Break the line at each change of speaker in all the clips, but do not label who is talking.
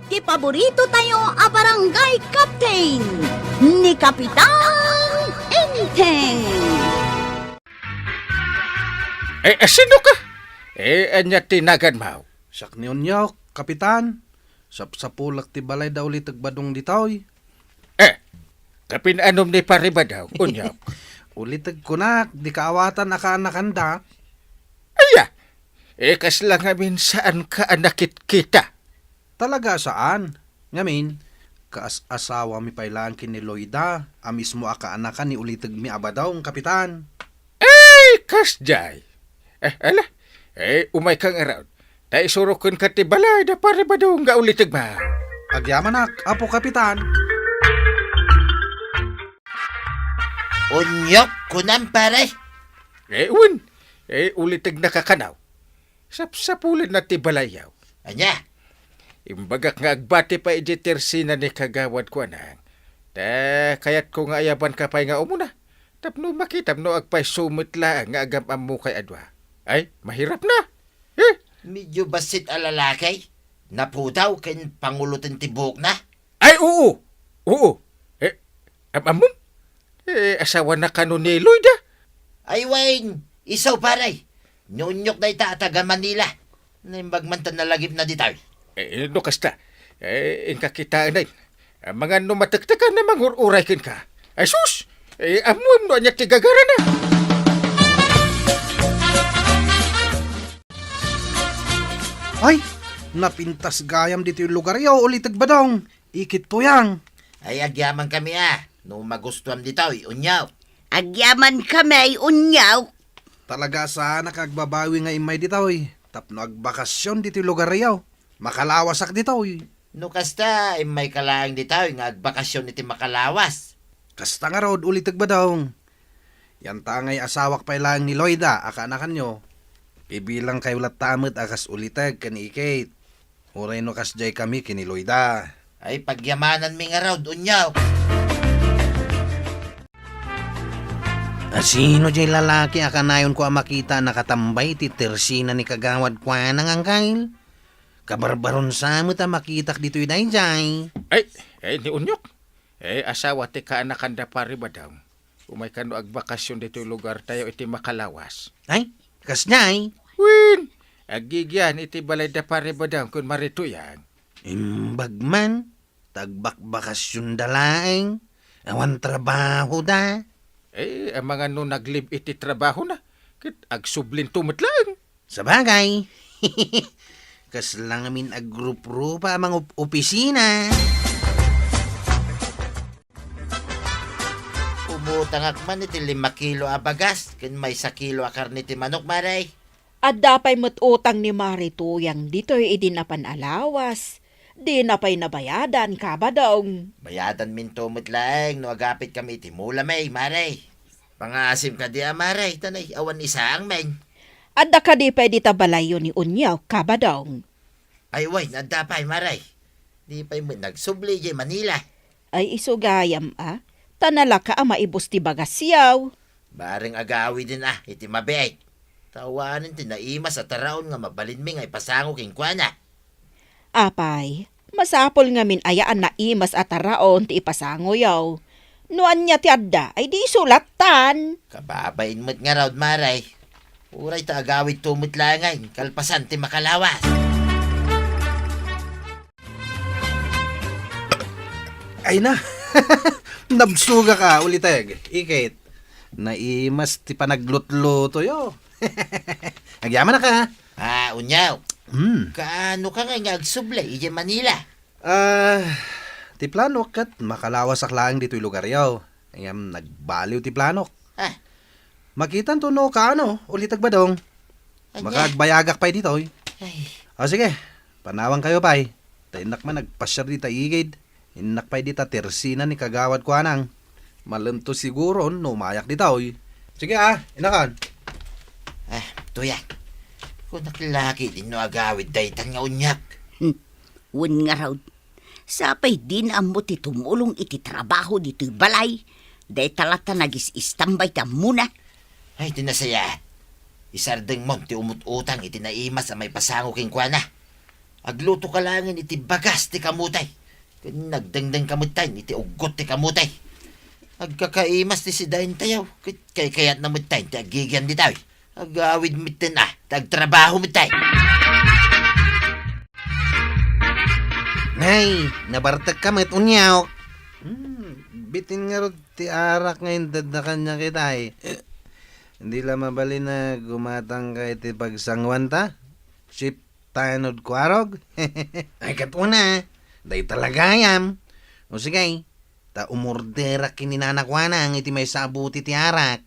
ti paborito tayo a barangay captain ni Kapitan Enteng.
Sino ka? Anya tinagan mo.
Sak ni Unyaw, kapitan. Sapulak ti balay daw li tagbadong ditoy.
Kapinanom ni pariba daw, unyaw.
Ulitag kunak, di kaawatan aka-anakanda.
Aya, kas lang amin saan ka anakit kita.
Talaga saan? Ngamin, asawa mi pailangkin ni Loida, mismo aka-anakan ni ulitag mi abadong, kapitan.
Kas jay. Ala, umay kang around. Tay surukon ka ti balay da pariba daw nga ulitig ba.
Agyamanak, apo kapitan.
Unyok kunan pare.
Ulitig nakakanaw. Sapsapulan na ti balayaw.
Anya?
Imbagak nga agbati pa ijitersina ni kagawad ko anang. Kayat ko nga ayaban ka pa'y nga umuna. Tapno makitam no agpay sumit lang nga agam amu kay adwa. Ay, mahirap na.
Medyo basit alalakay. Naputaw ken pangulutin tibok na.
Ay, oo. Amam? Asawa na kano ni Lloyd
Ay Wayne, isaw pare. Nyonyok na ita taga Manila. Nimbagmantan na lagip na ditaw.
No kasta. Ingka kita na mga numataktakan na mangururay kin ka. Ay sus! Amuam no anya tigagara na.
Ay, napintas gayam dito yung lugar yaw, ulitag badong. Ikit po yang.
Ay agyaman kami no magustuhan ditaw, unyaw.
Agyaman kami, unyaw.
Talaga sana kagbabawi nga imay ditoy. Tapno agbakasyon dito yung lugar yaw. Makalawasak ditoy.
No kasta, may kalaang ditaw nga agbakasyon iti makalawas.
Kasta nga rod, ulitag badong. Yan tangay asawak pa lang ni Loida, aka-anakan nyo. Ibilang kayo latamit akas ulitag kani-ikit. Uray no kasjay kami kini Loida.
Ay pagyamanan mi nga raw, unyaw.
Sino jay lalaki akanayon ko makita nakatambay ti tersina ni kagawad kwa nang angkail? Kabarbaron sa mo ta makitak dito yun jay.
Ay, ni Unyok. Asawa ti kaanakan da pari ba daw? Umay ka no agbakasyon dito yung lugar tayo iti makalawas.
Ay, kasjay.
Win! Agigyan iti balay da pari ba daw kung marito yan?
Imbagman, tagbakbakasyon dalaeng, awan trabaho da.
Ang mga no naglib iti trabaho na. Kit agsublin tumot lang.
Sabagay. Kas lang amin agrup-rupa ang mga opisina.
Umutangak man iti 5 kilo abagas, ken may 1 kilo a karne ti manok maray.
At dapay utang ni Marituyang dito'y idinapan alawas. Di na pa'y nabayadan ka ba daong?
Bayadan min tumot lang, no agapit kami iti mula may maray. Pangasim ka di maray, tanay, awan isaang men.
At da ka di pwede tabalayo ni Unyaw ka ba daong?
Ay way, nadapay maray. Di pa'y mo nagsubli di Manila.
Ay isugayam tanala ka maibos ti bagasyaw.
Baring agawi din iti mabait. Tawanin ti naimas at taraon nga mabalin mi nga ipasango king kuana.
Apay, masapol nga min ayaan na imas at taraon ti ipasango yaw. Nuan niya ti adda ay di sulatan.
Kababain mo't nga raw maray. Uray ta agawid tumot langay, kalpasan ti makalawas.
Ay na, nabsuga ka ulitag. Ikit, naimas ti panaglutluto yo. Agyaman na ka.
Unyaw. Kaano ka nga agsublay iti Manila?
Ti planok kat makalawas aklang dito'y lugar yaw. Ayam, nagbaliw ti planok. Makitan to no kaano, ulitag ba dong? Makagbayagak pa'y dito'y. Sige, panawang kayo pa'y. Tainak man nagpasyar di taigid. Inak pa'y di ta tersina ni kagawad ko anang. Malam to siguro no mayak dito'y. Sige inakan.
Tuya. Kung naklaki din no agawid daytan nga unyak.
Wan nga raw. Sapay din amo ti tumulong iti trabaho dito'y balay. Day talata nagis-istambay ta muna.
Ay, tinasaya. Isardeng mo, ti umut-utang iti naimas ang may pasango king kuana. Agluto ka lang iti bagas ti kamutay. Nagdangdang kamutay, iti ugot ti kamutay. Agkakaimas ti si dahin tayaw. Kay kayat na mutay, ti agigyan di tayo. Agawid mitin tagtrabaho mitay.
Nay, nabartag ka met unyaw. Bitin nga ro ti arak ngayon dadakan niya kita Hindi lang mabali na gumatang ka iti pagsangwan ta. Ship tanod kwarog. Ay katuna, day talagayam. O sige, ta umordera kininanakwanang iti may sabuti ti arak.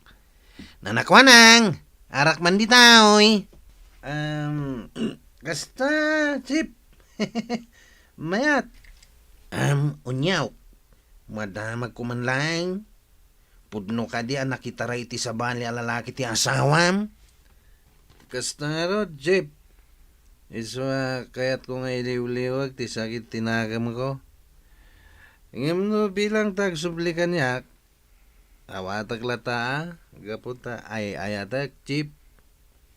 Nanakwanang, arak man di taoy. Kasta, Chip. Mayat. Unyaw. Madamag ko man lang. Pudno ka di anak kita iti sa bali alalaki ti asawam. Kasta nga ro, Chip. Iswa kayat ko nga iliw-liwag ti sakit tinagam ko. Ingam no bilang tagsublikan yak. Awatag lata gaputa ay ayatak, Chip.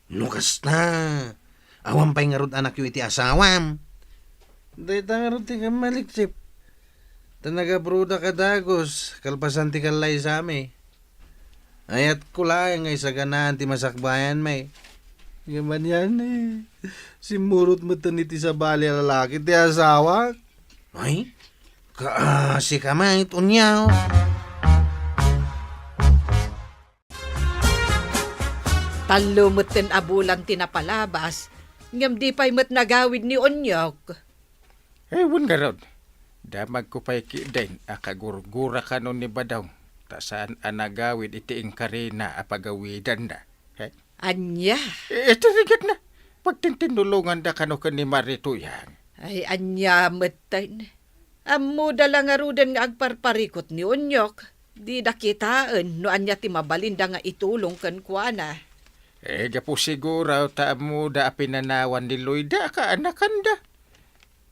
Lukas na. Awam pa'y nga rod anak yu iti asawam. Dahita nga rod ti kamalik, Chip. Tanagabruda ka dagos, kalpasan ti kalay sa ami. Ayat ko lang ay sa ganaan ti masakbayan may. Yaman yan Simurot mo taniti sa bali lalaki ti asawa. Ay, kaasi ka man itunyaw.
Talumot ten abulan tinapalabas, ngam di pa'y mat nagawid ni Onyok.
Ewan nga ron. Damag ko pa'y kidain, akagurgura ka nun ni Badong. Ta saan anagawid iti ingkarina apagawidan na.
Anya,
Ito rigat na. Pagtintinulungan da kano ka ni Marituyan.
ay anya matan. Ammo dala nga rudan nga agparparikot ni Onyok. Di dakitaan no anya ti mabalinda nga itulong kan kuana.
Gapo siguro ta mo da pinanawan ni Loida ka anakan da.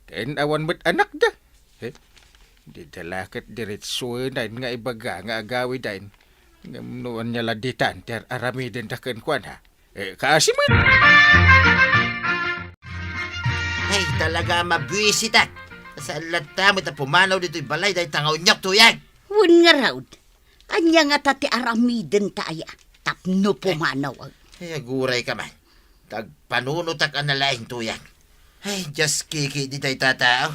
Ken awan mo't anak da. Di dalakit diretso na nga ibaga nga agawi dain. Ngamunuan niya laditan ter aramiden da ken kuana. Kaasimit!
Ay, talaga mabwisita. Sa lata mo pumanaw dito'y balay dahil tangaw nyok tuyag.
Wun nga raw. Anya nga tati aramiden taya. Tapno pumanaw.
Ay, aguray ka man. Tagpanunutak ang nalaing tuyag. Ay, just kiki di tayo tatao.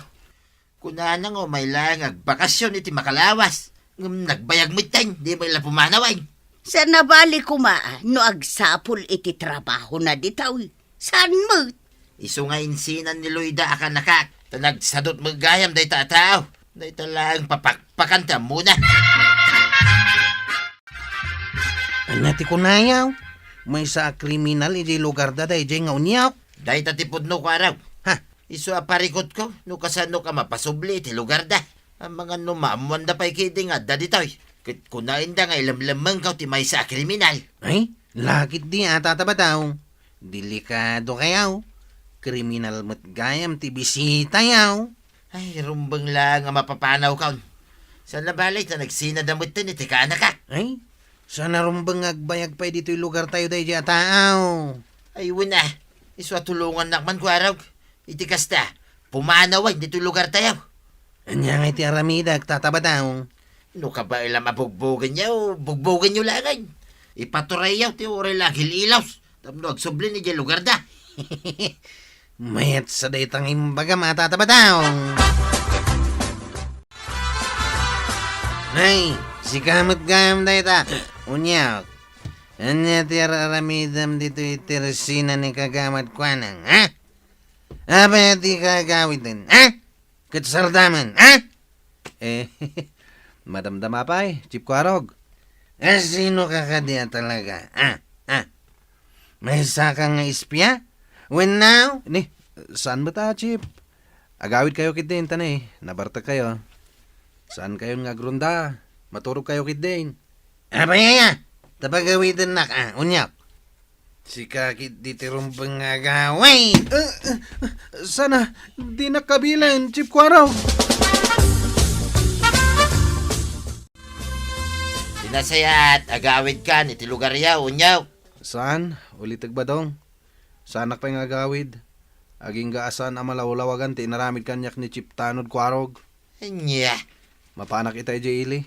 Kunanang o may lang agbakasyon iti makalawas. Nagbayag mitay, di mo ila pumanaway.
Sa nabali ko no agsapol iti trabaho na ditaw. Saan mo?
Iso nga insinan ni Loida aka nakak. Nagsadot magayam day tatao. Day talang papakpakanta muna.
Anati ko nayaw. May sa kriminal iti lugar da day nga unyaw.
Day tatipod no ko araw.
Ha?
Iso aparikot ko, no kasano ka mapasubli iti lugar da. Ang mga numamuan da pa'y kiting at da ditoy. Kunain da nga ilamlamang ka ti may sa kriminal.
Ay, lakit di ata tabataw. Delikado kayaw. Kriminal mo't gayam ti bisita yaw.
Ay, rumbang lang nga mapapanaw ka. Sa nabalay na nagsinadamot din iti ka anak.
Ay, sana rumbang agbayag pa dito'y lugar tayo tayo dyan tao.
Ay, wala. Iswa tulungan nakman ko araw. Iti kasta, pumanaw ay dito'y lugar tayo.
Anya nga iti aramida agtatabataw.
No ka ba ilang mabugbogan niya o bugbogan niyo langay? Ipaturay yaw ti oray lagil ilaws. Tapno agsublin ni dyan lugar da.
Mayat sa daytang imbaga matatabataw. Ay, si kamot gayam dayta. Unyak. Anya ti aramidam dito itirsina ni kagamat kwanang, ha? Apa ti kagawitin, ha? Katsardaman, ha? Madamdama pa Chip Kwarog. Sino ka kadiya talaga, ha? May saka nga ispya? When now? Ni, saan ba ta, Chip? Agawid kayo kidin, tanay. Nabarta kayo. Saan kayo nga grunda? Maturog kayo kidin. Abaya, tapagawitin na ka, unyak. Si kakit ditirumpang agaway. Sana, di nakabilan, Chip Kwarog.
Sinasayat, agawid ka, iti lugar yaw, unyaw.
Saan? Ulitag ba dong? Saan pa yung agawid? Aging gaasan ang malawlawagan ti inaramid kanyak ni Chip Tanod Kwarog.
Anya.
Mapanak itay di ili.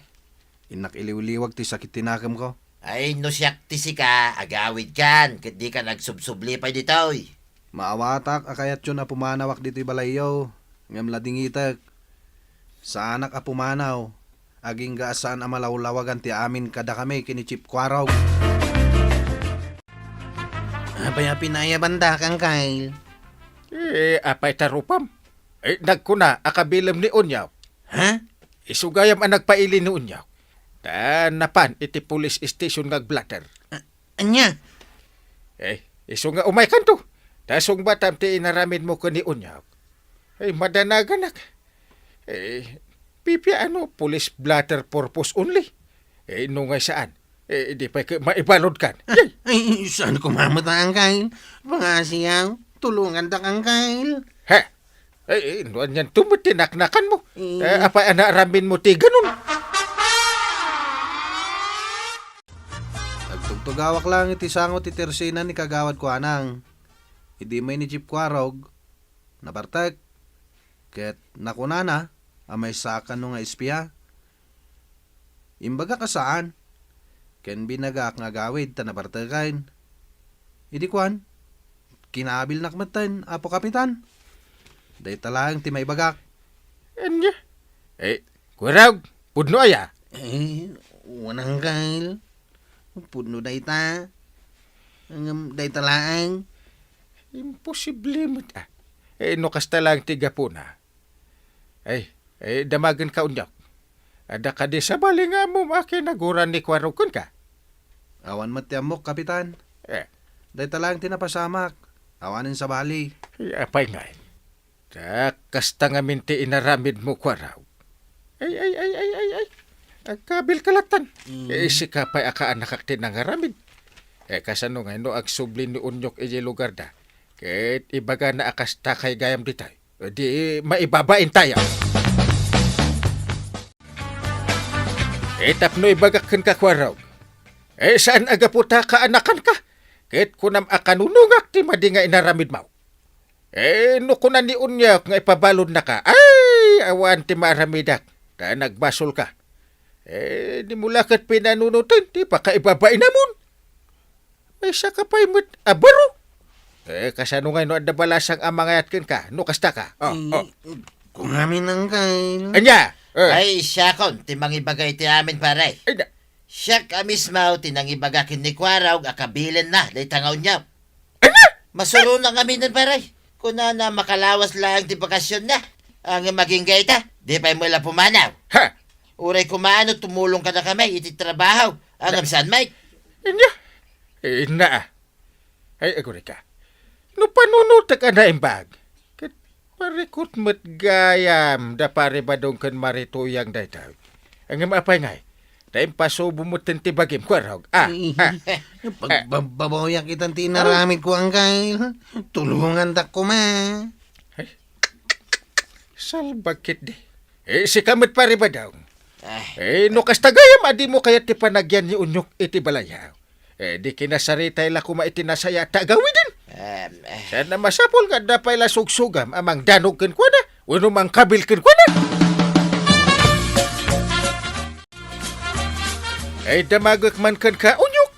Inak iliwliwag ti sakit tinakam ko.
Ay, no siyak ti si ka, agawid kan, kat di ka nagsubsubli pa ditoy.
Maawatak akayat yun na pumanawak dito'y balayaw. Ngam lading itak. Sa anak a pumanaw. Aging gaasan ang malawlawagan ti amin kada kami kini Chip Kwarog. Abaya pinaya banda kang Kyle.
Apay tarupam. Nagkuna, akabilam ni Unyaw.
Ha?
Isugayam ang nagpaili ni Unyaw. Napan, iti police station blatter.
Anya?
Iso nga umay kanto. Tasong batam ti inaramid mo ko ni Unyaw. Madanagan nak. Pipya police blatter purpose only. Nungay saan? Di pa maibalod kan.
Ay, saan ko mamatang Kyle? Pangasiyaw, tulungan ta kang Kyle.
Ha? Nuan yan tumutinak-nakan mo. Apa anaramin mo ti ganun?
Nagtugtugawak lang iti sangot ti tersina ni kagawad ko anang. Hindi may ni Chip Kwarog. Nabartag. Ket nakunana, amay sakan no nga espiya. Imbaga ka saan? Ken binagak nga gawid ta nabartagain. Idi kwan, kinabil nakmatan, apo kapitan. Day talang ti may bagak.
Anya? Kurag, pudno aya.
Wanang Kyle. Pudno day ta. Day talaang.
Imposible mo ta. No kasta lang tiga po na. Damagan ka Unyaw. Ada ka di sa bali nga mo makinaguran ni Kwarog ka.
Awan matyamok, kapitan. Day talang tinapasamak. Awanin sa bali.
Apay nga. Kasta nga minti inaramid mo Kwarog. Agkabil kalatan. Si kapay akaan nakaktin ng aramid. Kasano nga no agsubli ni Unyok iji lugar da. Ket ibaga na akas takay gayam ditay. Di maibabain tayo. Tapno ibagakan ka Kwarog. Saan agaputa ka anakan ka? Ket kunam akanunungak ti madi nga inaramid mo. No kunan ni Unyak nga ipabalod na ka. Ay, awan ti maramidak. Ta nagbasol ka. Di mula kat pinanunutan, di pa ka ibabain namon. May saka pa'y abaro. Kasano nga no adda balasang amangayat ka, no kasta ka.
Kung amin ang Kyle.
Anya!
Ay, siya kon, timang ibagay ti amin paray.
Ay,
Siya ka mismo, tinang ibagakin ni Kwarog, akabilin na, day tangaw niya. Masuro na kami nun paray. Kuna na makalawas lang ti bakasyon na. Ang maging gaita, di pa mula pumanaw.
Ha!
Uray kumano, tumulong ka na kami, iti trabaho. Ang saan, Mike?
Anya! Na. Ay, aguri ka. No panunutak na imbag. Kat parikot mo't gayam da pare ba dong kan marituyang daytaw. Ang apay ngay. Dahil pasubo mo tintibagim Kwarog.
Pagbababoyak kitang tinaramid ko ang Kyle. Tulungan ta ko ma.
Salbagkit di. Si kamot pare ba daw?
Ay,
No kastagayam adi mo kaya ti panagyan ni Unyok iti balayaw. Di kinasaritay la kuma iti nasaya tagawi din. Sana masapol ka dapay la sugsugam amang danog ken kwa na. Uno mang kabil ken kwa na. Damagak man ken ka Unyok.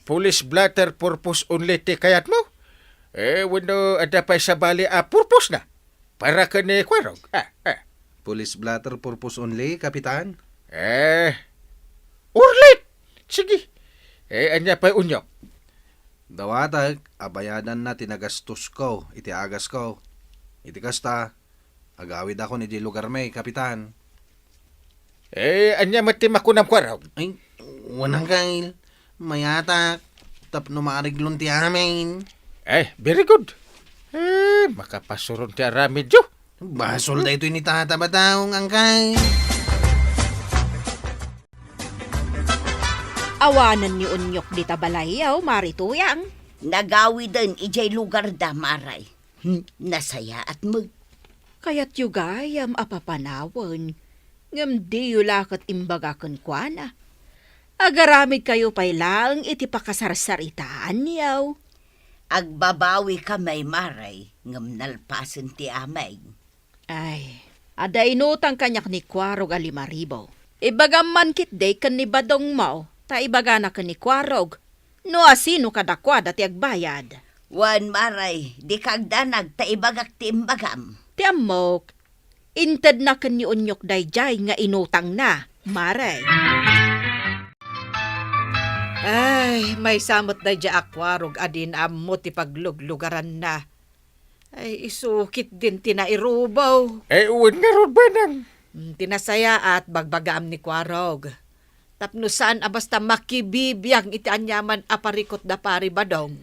Police blatter purpose only ti kayat mo. Wano adapay sa bali purpose na. Para ka ni Kwarog.
Police blatter purpose only, kapitan.
Urlit! Sige. Anya pa'y Unyok.
Dawatag, abayadan na tinagastos ko, iti agas ko. Iti kasta, agawid ako ni di lugar may, kapitan.
Anya matimakunam Kwarog.
Ay, wanang Kyle. Mayatak, tapno maariglon ti amin.
Very good. Makapasuron ti aramid jo.
Basol da ito ni tata bataong ang Kyle.
Awanan ni Unyok di tabalayaw, marituyang.
Nagawi din ijay lugar da maray. Nasaya at mag.
Kaya't yugayam apapanawan. Ngam di yulakat imbagakan kwa na. Agaramid kayo pa'y lang iti pakasarsaritaan niyaw.
Agbabawi ka may maray. ngam nalpasan ti amay.
Ay, ada inutang kanyak ni Kwarog a 5,000. Ibagam man kit day kan ni Badong mo, ta ibaga na kan ni Kwarog. No asino kadakwa dati agbayad.
Wan maray, di kagdanag ta ibagak ti imbagam.
Ti amok, inted na kan ni Unyok dayjay nga inutang na, maray. Ay, may samot dayjay Kwarog adin amo ti pagluglugaran na. Ay, isukit din tinairubaw.
Uwan nga ron ba nang?
Tinasaya at bagbagaam ni Kwarog. Tapno saan basta makibibiyang iti anyaman aparikot da pari Badong.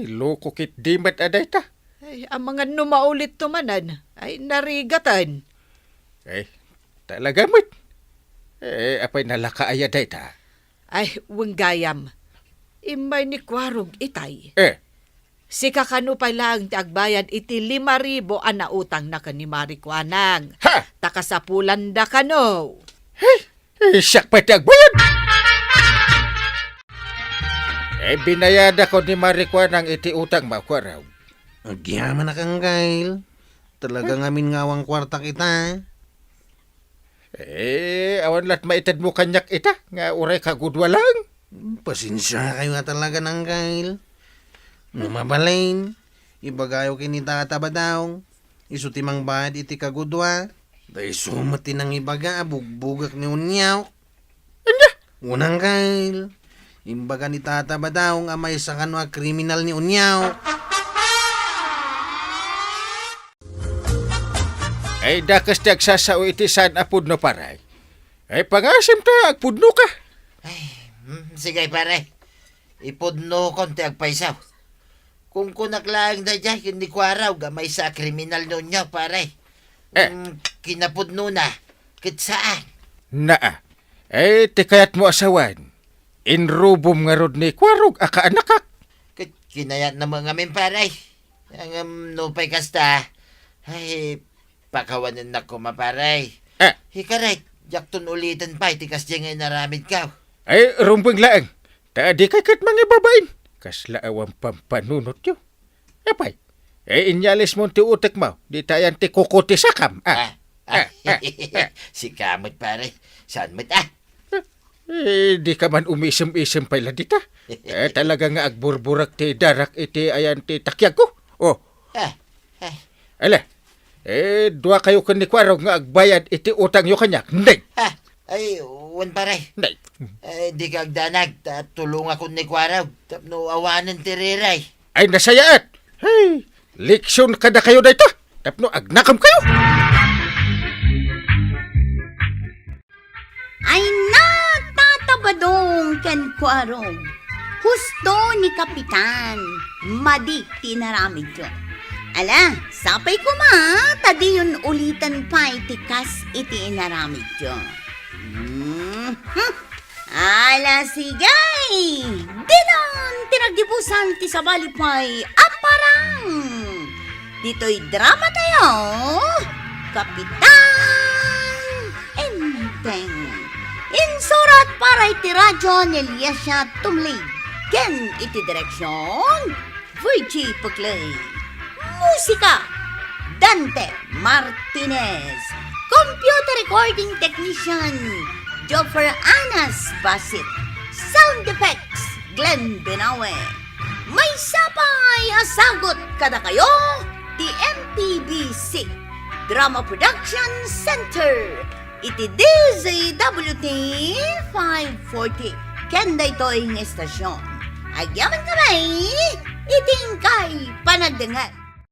Loko kit di mat aday ta.
Ay, ang mga numaulit tumanan ay narigatan.
Talaga mat. Apay nalakaaya day ta.
Ay, wenggayam. Imay ni Kwarog itay. Si kakano pa lang ti agbayad iti 5,000 ang nautang na ni Mari Kwanang.
Ha!
Takasapulan da kano.
Siyak pa ti agbayad. Binayada ko ni Marikwa ng iti utang makwaraw.
Agyaman na kang Kyle. Talaga ngamin ngawang kwarta kita.
Awan lat maitad mo kanyak ita. Nga uray kagudwa lang.
Pasensya kayo nga talaga ng Kyle. Numabalain. Ibagayo kinita ba daw. Isutimang bahad iti kagudwa. Dahil sumati ng ibaga, bugbugak ni Unyaw. Unang Kyle. Imbaga ni Tata ba daw nga may sa kanwa kriminal ni Unyaw.
Dakas ti agsasao iti saan apud no paray. Pangasim ta, agpudno ka.
Sige pare, ipudno kon ti agpaisaw. Kung kunaklaang da dyan, hindi ko araw, gamay sa kriminal nun niya, pare. Kinapudno na, kit saan?
Naa, ti kayat mo asawan. Inrubom nga rod ni Kwarog, akaanakak.
Kit kinayat na mga min, pare. Ang nupay kasta, ay, pakawanan na ko, mapare. Hikaray, jakton ulitin pa, itikas dyan ngay naramid ka.
Rumbang laang, taadi kay kat mga babain. Kasla awang pampanunot yun. Apay, inyalis mo ti utek mo, di tayan ti kukuti sakam.
Si kamot, pare. Saan mo't
Di ka man umisim-isim pala dita. Talaga nga agburburak ti darak iti ayan ti takyag ko. Ala, dua kayo kan ni Kwarog nga agbayad iti utang yo kanyak. Hindi.
Ay, wan pare.
Hindi.
Di ka agdanag, tulong ako ni Kwaraw. Tapno awanan ti riray.
Ay, nasayaat. Leksyon kada kayo dito. Tapno agnakam kayo.
Ay natatabadong ken Kwarog. Husto ni Kapitan. Madi tinaramid yun. Ala, sapay ko ma, tadi yun ulitan pa itikas iti inaramid yun. Ala, sigay! Dinon, tinagdibusan ti sabalipay, aparang! Dito'y drama tayo, Kapitan Enteng. Insurat para iti radyo ni Eliasya Tumlig. Ken iti direksyon, Virgie Puglay. Musika, Dante Martinez. Computer recording technician, Joffer Anas Basit. Sound effects, Glenn Benawe. May sapay asagot kada kayo, the MPBC Drama Production Center. Iti DZWT 540. Kenda ito ang estasyon. Agyaman kamay, iting kay panagdangan.